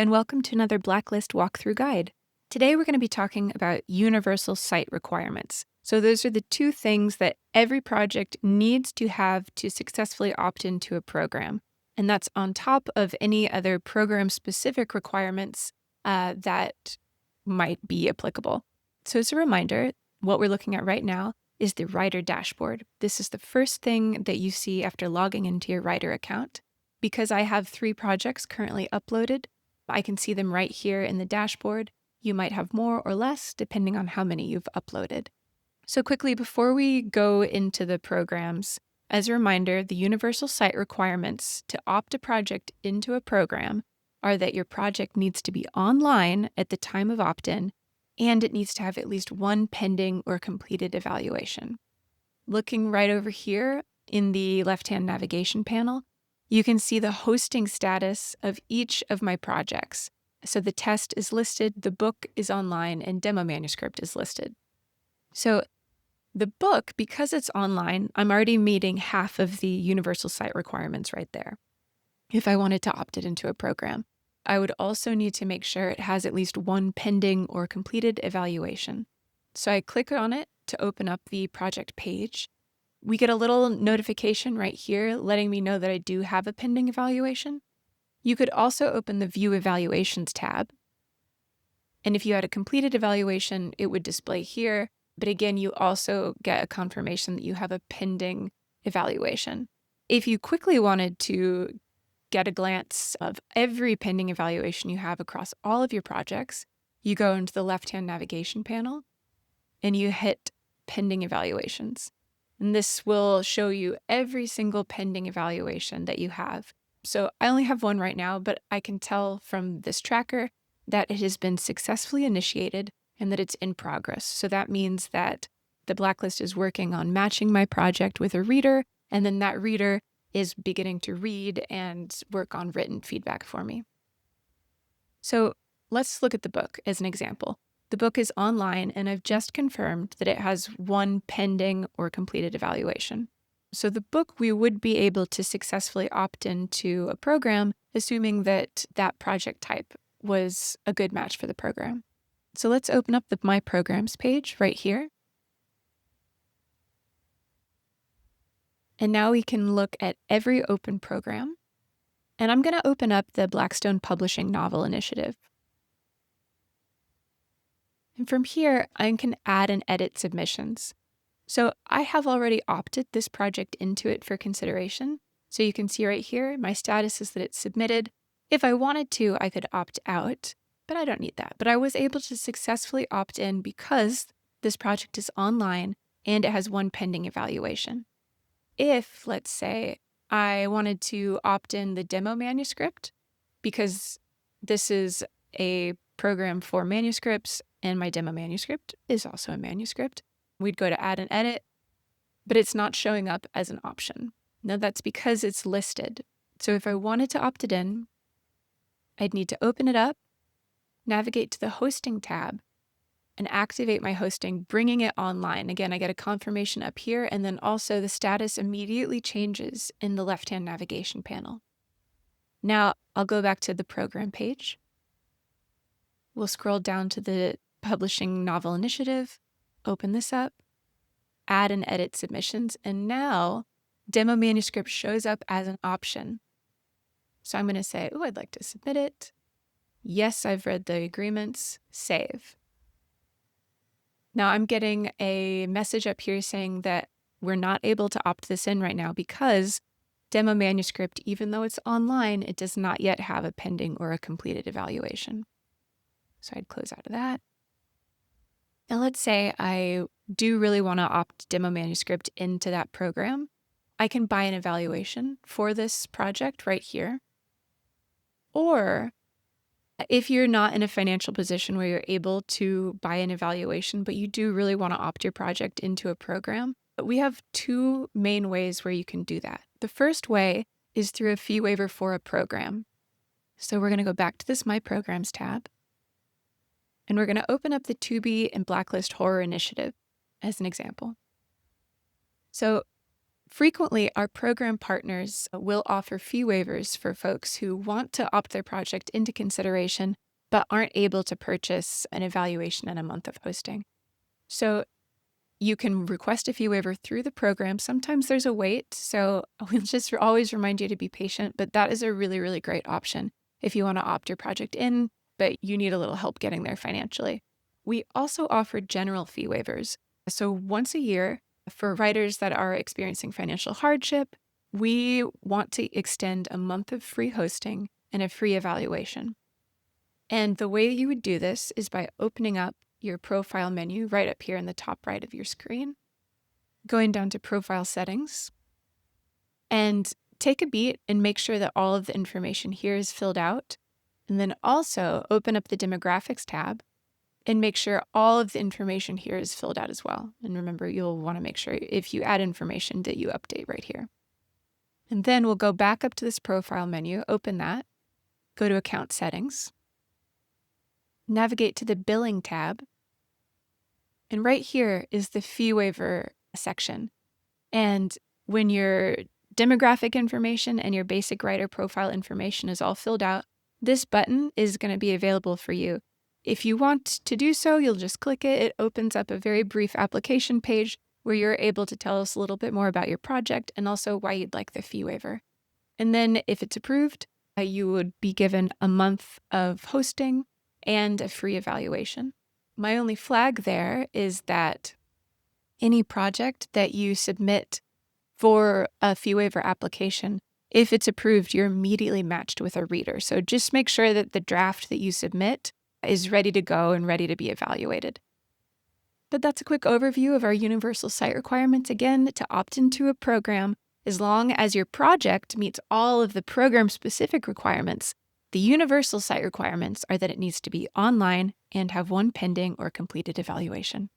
and welcome to another Blacklist walkthrough guide. Today we're going to be talking about universal site requirements. So those are the two things that every project needs to have to successfully opt into a program. And that's on top of any other program-specific requirements that might be applicable. So as a reminder, what we're looking at right now is the Writer dashboard. This is the first thing that you see after logging into your Writer account. Because I have 3 projects currently uploaded, I can see them right here in the dashboard. You might have more or less depending on how many you've uploaded. So quickly, before we go into the programs, as a reminder, the universal site requirements to opt a project into a program are that your project needs to be online at the time of opt-in, and it needs to have at least one pending or completed evaluation. Looking right over here in the left-hand navigation panel, you can see the hosting status of each of my projects. So the test is listed, the book is online, and demo manuscript is listed. So the book, because it's online, I'm already meeting half of the universal site requirements right there. If I wanted to opt it into a program, I would also need to make sure it has at least one pending or completed evaluation. So I click on it to open up the project page. We get a little notification right here letting me know that I do have a pending evaluation. You could also open the View Evaluations tab. And if you had a completed evaluation, it would display here. But again, you also get a confirmation that you have a pending evaluation. If you quickly wanted to get a glance of every pending evaluation you have across all of your projects, you go into the left-hand navigation panel and you hit Pending Evaluations. And this will show you every single pending evaluation that you have. So I only have one right now, but I can tell from this tracker that it has been successfully initiated and that it's in progress. So that means that the Blacklist is working on matching my project with a reader, and then that reader is beginning to read and work on written feedback for me. So let's look at the book as an example. The book is online, and I've just confirmed that it has one pending or completed evaluation. So the book, we would be able to successfully opt into a program, assuming that that project type was a good match for the program. So let's open up the My Programs page right here. And now we can look at every open program. And I'm going to open up the Blackstone Publishing Novel Initiative. And from here, I can add and edit submissions. So I have already opted this project into it for consideration. So you can see right here, my status is that it's submitted. If I wanted to, I could opt out, but I don't need that. But I was able to successfully opt in because this project is online and it has one pending evaluation. If, let's say, I wanted to opt in the demo manuscript, because this is a program for manuscripts and my demo manuscript is also a manuscript, we'd go to add and edit, but it's not showing up as an option. Now that's because it's listed. So if I wanted to opt it in, I'd need to open it up, navigate to the hosting tab, and activate my hosting, bringing it online. Again, I get a confirmation up here, and then also the status immediately changes in the left-hand navigation panel. Now I'll go back to the program page. We'll scroll down to the Publishing Novel Initiative, open this up, add and edit submissions, and now demo manuscript shows up as an option. So I'm going to say, oh, I'd like to submit it. Yes, I've read the agreements, save. Now I'm getting a message up here saying that we're not able to opt this in right now because demo manuscript, even though it's online, it does not yet have a pending or a completed evaluation. So I'd close out of that. Now let's say I do really want to opt demo manuscript into that program. I can buy an evaluation for this project right here. Or if you're not in a financial position where you're able to buy an evaluation, but you do really want to opt your project into a program, we have 2 main ways where you can do that. The first way is through a fee waiver for a program. So we're going to go back to this My Programs tab, and we're going to open up the Tubi and Blacklist Horror Initiative as an example. So Frequently, our program partners will offer fee waivers for folks who want to opt their project into consideration but aren't able to purchase an evaluation and a month of hosting. So you can request a fee waiver through the program. Sometimes there's a wait, so we'll just always remind you to be patient, but that is a really, really great option if you want to opt your project in, but you need a little help getting there financially. We also offer general fee waivers. So once a year, for writers that are experiencing financial hardship, we want to extend a month of free hosting and a free evaluation. And the way you would do this is by opening up your profile menu right up here in the top right of your screen, going down to profile settings, and take a beat and make sure that all of the information here is filled out. And then also open up the demographics tab and make sure all of the information here is filled out as well. And remember, you'll want to make sure if you add information that you update right here. And then we'll go back up to this profile menu, open that, go to account settings, navigate to the billing tab, and right here is the fee waiver section. And when your demographic information and your basic writer profile information is all filled out, this button is going to be available for you. If you want to do so, you'll just click it. It opens up a very brief application page where you're able to tell us a little bit more about your project and also why you'd like the fee waiver. And then if it's approved, you would be given a month of hosting and a free evaluation. My only flag there is that any project that you submit for a fee waiver application, if it's approved, you're immediately matched with a reader. So just make sure that the draft that you submit is ready to go and ready to be evaluated. But that's a quick overview of our universal site requirements. Again, to opt into a program, as long as your project meets all of the program-specific requirements, the universal site requirements are that it needs to be online and have one pending or completed evaluation.